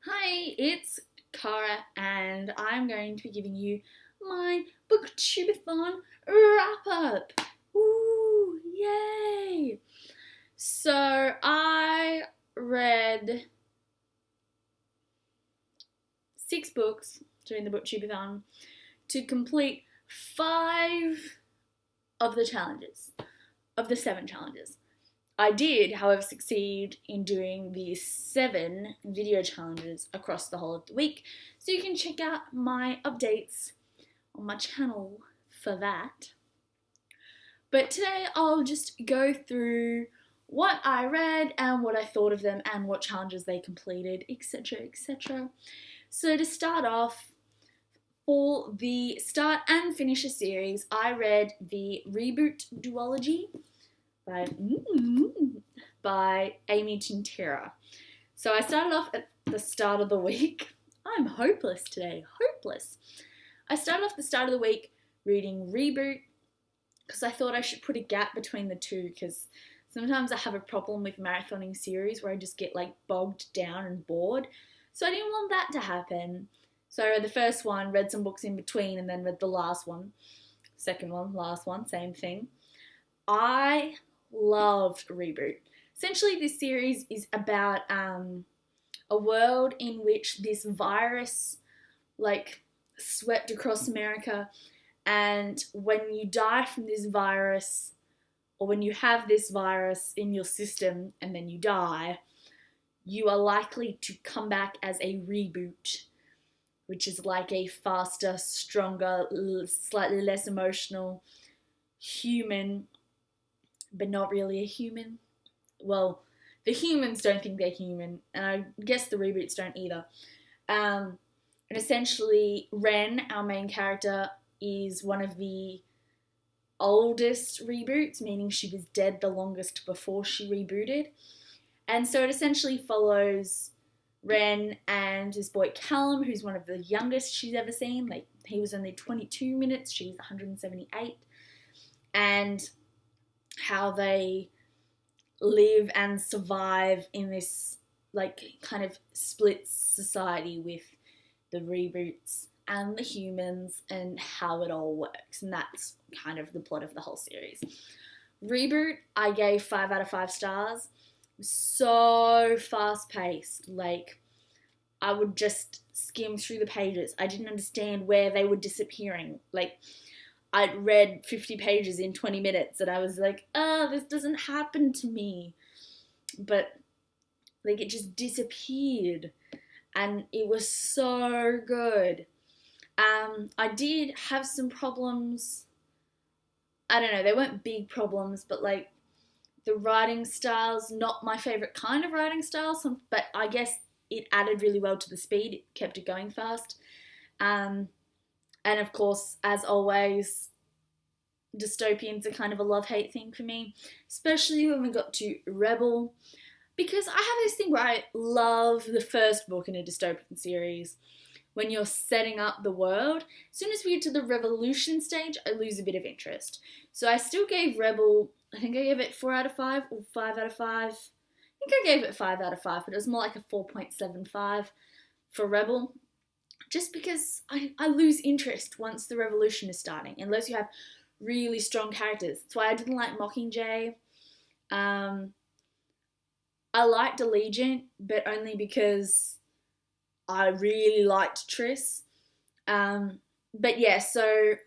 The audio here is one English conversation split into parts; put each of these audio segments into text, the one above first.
Hi, it's Cara and I'm going to be giving you my Booktubeathon wrap-up. Woo, yay! So I read 6 books during the Booktubeathon to complete 5 of the challenges, of the 7 challenges. I did, however, succeed in doing the 7 video challenges across the whole of the week, so you can check out my updates on my channel for that. But today I'll just go through what I read and what I thought of them and what challenges they completed, etc, etc. So to start off, for the start and finish a series, I read the Reboot duology by Amy Tintera. So I started off at the start of the week. I'm hopeless today, hopeless. I started off the start of the week reading Reboot because I thought I should put a gap between the two, because sometimes I have a problem with marathoning series where I just get like bogged down and bored. So I didn't want that to happen. So I read the first one, read some books in between, and then read the last one. Second one, last one, same thing. I loved Reboot. Essentially, this series is about a world in which this virus swept across America, and when you die from this virus, or when you have this virus in your system and then you die, you are likely to come back as a reboot, which is like a faster, stronger, slightly less emotional human, but not really a human. Well, the humans don't think they're human, and I guess the reboots don't either. And essentially, Ren, our main character, is one of the oldest reboots, meaning she was dead the longest before she rebooted. And so it essentially follows Ren and this boy Callum, who's one of the youngest she's ever seen. Like, he was only 22 minutes, she was 178. And how they live and survive in this kind of split society with the reboots and the humans, and how it all works. And that's kind of the plot of the whole series. Reboot, I gave 5 out of 5 stars. So fast paced. I would just skim through the pages. I didn't understand where they were disappearing. I'd read 50 pages in 20 minutes and I was like, oh, this doesn't happen to me. But it just disappeared, and it was so good. I did have some problems. I don't know, they weren't big problems, but the writing style's not my favourite kind of writing style, but I guess it added really well to the speed. It kept it going fast. And of course, as always, dystopians are kind of a love-hate thing for me, especially when we got to Rebel, because I have this thing where I love the first book in a dystopian series when you're setting up the world. As soon as we get to the revolution stage, I lose a bit of interest. So I still gave Rebel, I think I gave it 4 out of 5 or 5 out of 5. I think I gave it 5 out of 5, but it was more like a 4.75 for Rebel. Just because I lose interest once the revolution is starting, unless you have really strong characters. That's why I didn't like Mockingjay. I liked Allegiant, but only because I really liked Triss. But yeah, so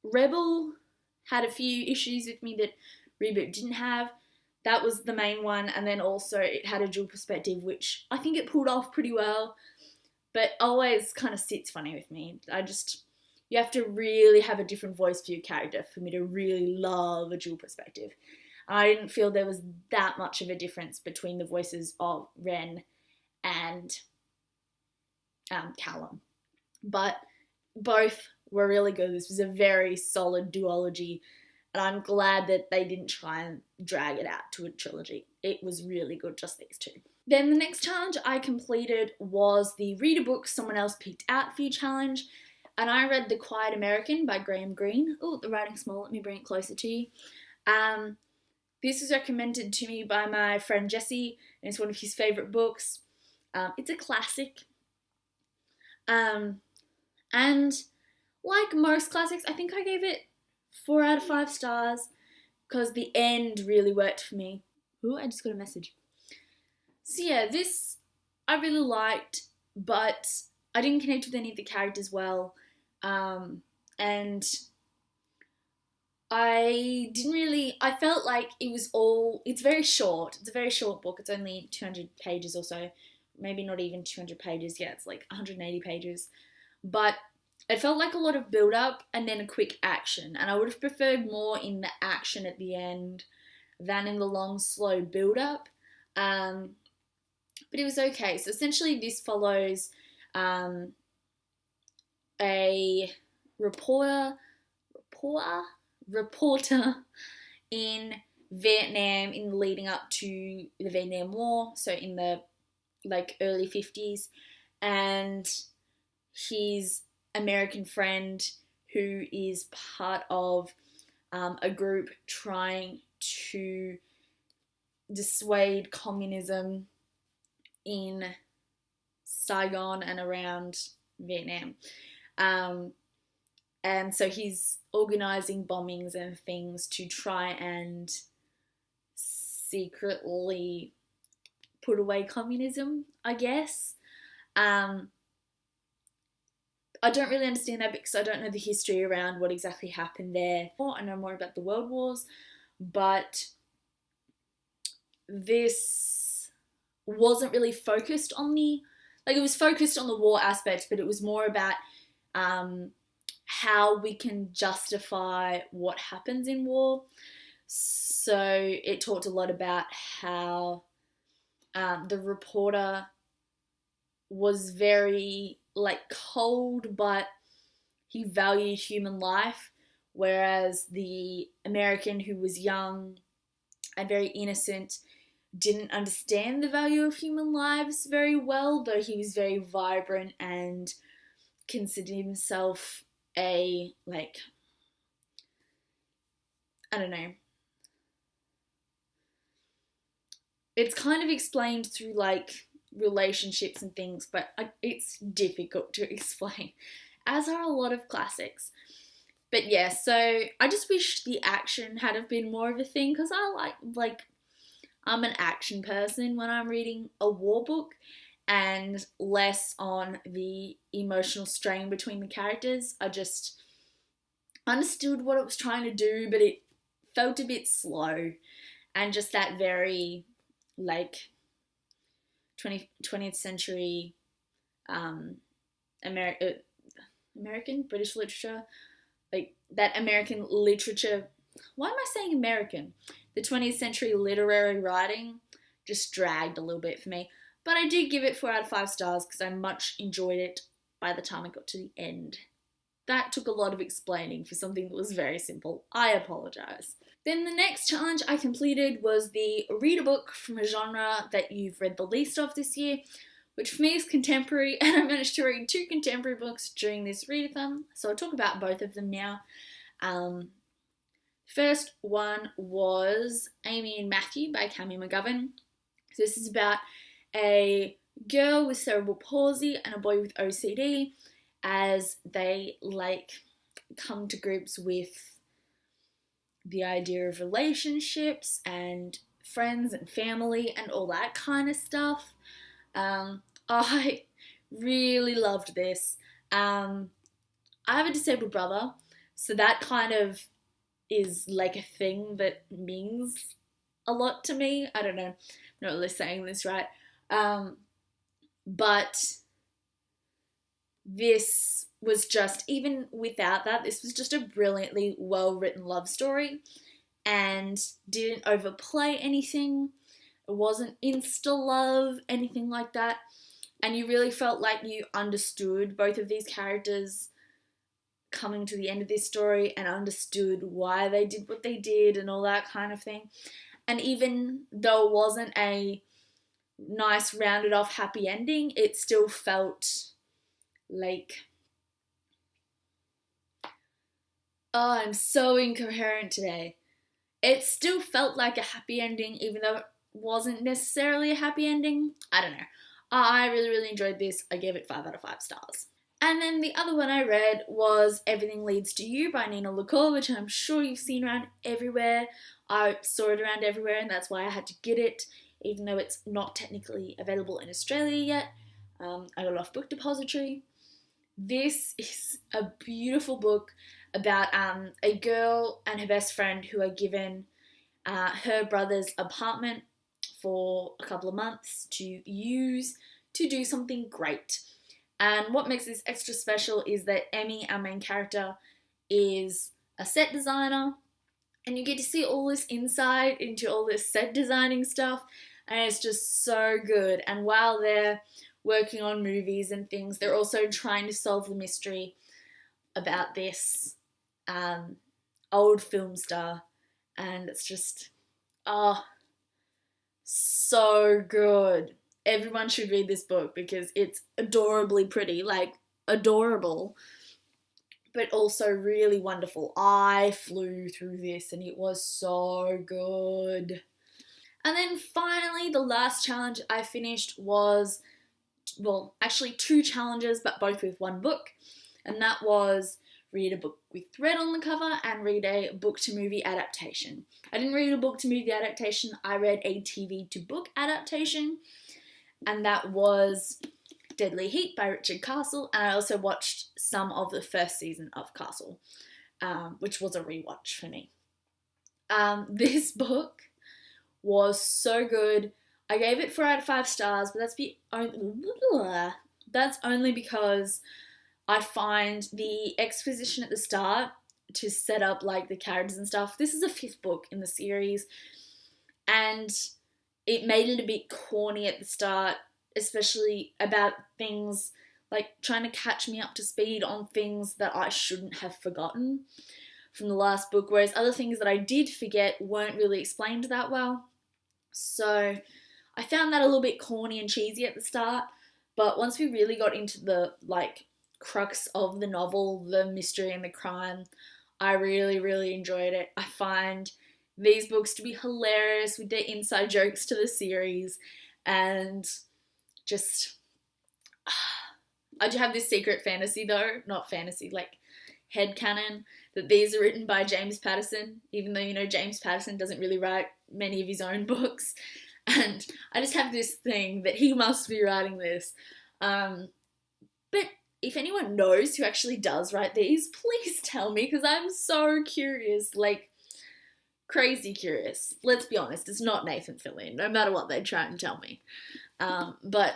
Rebel had a few issues with me that Reboot didn't have. That was the main one, and then also it had a dual perspective, which I think it pulled off pretty well, but always kind of sits funny with me. You have to really have a different voice for your character for me to really love a dual perspective. I didn't feel there was that much of a difference between the voices of Ren and Callum. But both were really good. This was a very solid duology, and I'm glad that they didn't try and drag it out to a trilogy. It was really good, just these 2. Then the next challenge I completed was the Read a Book Someone Else Picked Out For You challenge, and I read The Quiet American by Graham Greene. Oh, the writing's small, let me bring it closer to you. This was recommended to me by my friend Jesse, and it's one of his favourite books. It's a classic. And like most classics, I think I gave it 4 out of 5 stars because the end really worked for me. Ooh, I just got a message. So yeah, this I really liked, but I didn't connect with any of the characters well. And I felt like it's very short. It's a very short book. It's only 200 pages or so. Maybe not even 200 pages. Yeah, it's like 180 pages. But it felt like a lot of build up and then a quick action. And I would have preferred more in the action at the end than in the long, slow build up. But it was okay. So essentially this follows a reporter in Vietnam in leading up to the Vietnam War, so in the like early 50s, and his American friend who is part of a group trying to dissuade communism in Saigon and around Vietnam. And so he's organising bombings and things to try and secretly put away communism, I guess. I don't really understand that because I don't know the history around what exactly happened there. I know more about the World Wars, but this wasn't really focused on it was focused on the war aspect, but it was more about how we can justify what happens in war. So it talked a lot about how the reporter was very cold, but he valued human life, whereas the American, who was young and very innocent, didn't understand the value of human lives very well, though he was very vibrant and considered himself I don't know. It's kind of explained through relationships and things, but it's difficult to explain, as are a lot of classics. But yeah, so I just wish the action had have been more of a thing, because I I'm an action person when I'm reading a war book, and less on the emotional strain between the characters. I just understood what it was trying to do, but it felt a bit slow, and just that very 20th century American British literature, that American literature. Why am I saying American? The 20th century literary writing just dragged a little bit for me. But I do give it 4 out of 5 stars because I much enjoyed it by the time I got to the end. That took a lot of explaining for something that was very simple. I apologise. Then the next challenge I completed was the read a book from a genre that you've read the least of this year, which for me is contemporary, and I managed to read 2 contemporary books during this readathon, so I'll talk about both of them now. First one was Amy and Matthew by Cammy McGovern. So this is about a girl with cerebral palsy and a boy with OCD as they come to grips with the idea of relationships and friends and family and all that kind of stuff. I really loved this. I have a disabled brother, so that kind of is a thing that means a lot to me. I don't know, I'm not really saying this right. But this was just, even without that, this was just a brilliantly well-written love story and didn't overplay anything. It wasn't insta-love, anything like that. And you really felt like you understood both of these characters coming to the end of this story and understood why they did what they did and all that kind of thing. And even though it wasn't a nice rounded off happy ending, it still felt I'm so incoherent today. It still felt like a happy ending, even though it wasn't necessarily a happy ending. I don't know. I really enjoyed this. I gave it 5 out of 5 stars. And then the other one I read was Everything Leads to You by Nina LaCour, which I'm sure you've seen around everywhere. I saw it around everywhere, and that's why I had to get it, even though it's not technically available in Australia yet. I got it off Book Depository. This is a beautiful book about a girl and her best friend who are given her brother's apartment for a couple of months to use to do something great. And what makes this extra special is that Emmy, our main character, is a set designer, and you get to see all this insight into all this set designing stuff, and it's just so good. And while they're working on movies and things, they're also trying to solve the mystery about this old film star, and it's just, so good. Everyone should read this book because it's adorably pretty, like adorable, but also really wonderful. I flew through this and it was so good. And then finally, the last challenge I finished was, well, actually 2 challenges, but both with 1 book, and that was read a book with red on the cover and read a book to movie adaptation. I didn't read a book to movie adaptation, I read a TV to book adaptation, and that was Deadly Heat by Richard Castle, and I also watched some of the first season of Castle, which was a rewatch for me. This book was so good. I gave it 4 out of 5 stars, but that's only because I find the exposition at the start to set up like the characters and stuff. This is the 5th book in the series, and it made it a bit corny at the start, especially about things like trying to catch me up to speed on things that I shouldn't have forgotten from the last book, whereas other things that I did forget weren't really explained that well. So I found that a little bit corny and cheesy at the start, but once we really got into the like crux of the novel, the mystery and the crime, I really enjoyed it. I find these books to be hilarious with their inside jokes to the series, and just, I do have this secret fantasy though, not fantasy, like headcanon, that these are written by James Patterson, even though, you know, James Patterson doesn't really write many of his own books, and I just have this thing that he must be writing this. But if anyone knows who actually does write these, please tell me, because I'm so curious, like crazy curious. Let's be honest, it's not Nathan Fillion, no matter what they try and tell me. But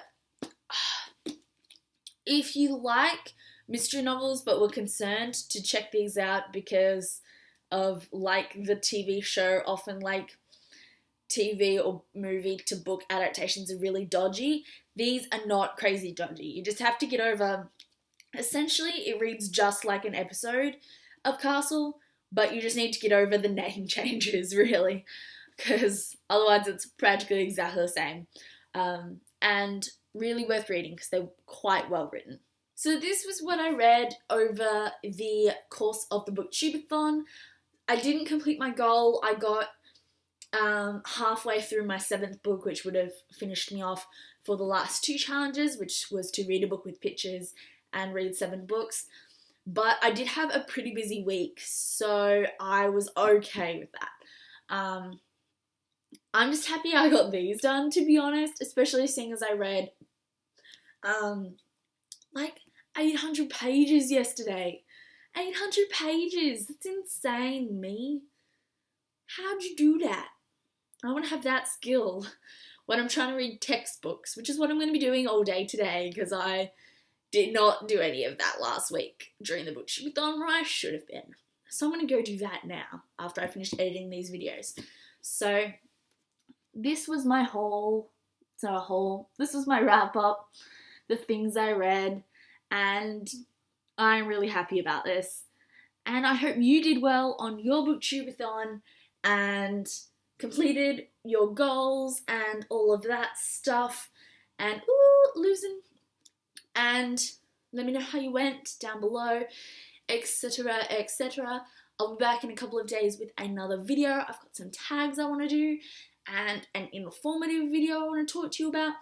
if you like mystery novels but were concerned to check these out because of like the TV show, often like TV or movie to book adaptations are really dodgy, these are not crazy dodgy. You just have to get over, essentially it reads just like an episode of Castle, but you just need to get over the name changes, really, because otherwise it's practically exactly the same. And really worth reading because they're quite well written. So this was what I read over the course of the Booktube-a-thon. I didn't complete my goal. I got halfway through my 7th book, which would have finished me off for the last 2 challenges, which was to read a book with pictures and read 7 books. But I did have a pretty busy week, so I was okay with that. I'm just happy I got these done, to be honest, especially seeing as I read like 800 pages yesterday. 800 pages! That's insane, me. How'd you do that? I want to have that skill when I'm trying to read textbooks, which is what I'm going to be doing all day today, because I did not do any of that last week during the Booktube-a-thon where I should have been. So I'm going to go do that now, after I finish editing these videos. So this was my this was my wrap up, the things I read, and I'm really happy about this. And I hope you did well on your Booktube-a-thon and completed your goals and all of that stuff. And losing. And let me know how you went down below, etc, etc. I'll be back in a couple of days with another video. I've got some tags I want to do and an informative video I want to talk to you about.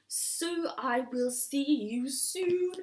So I will see you soon.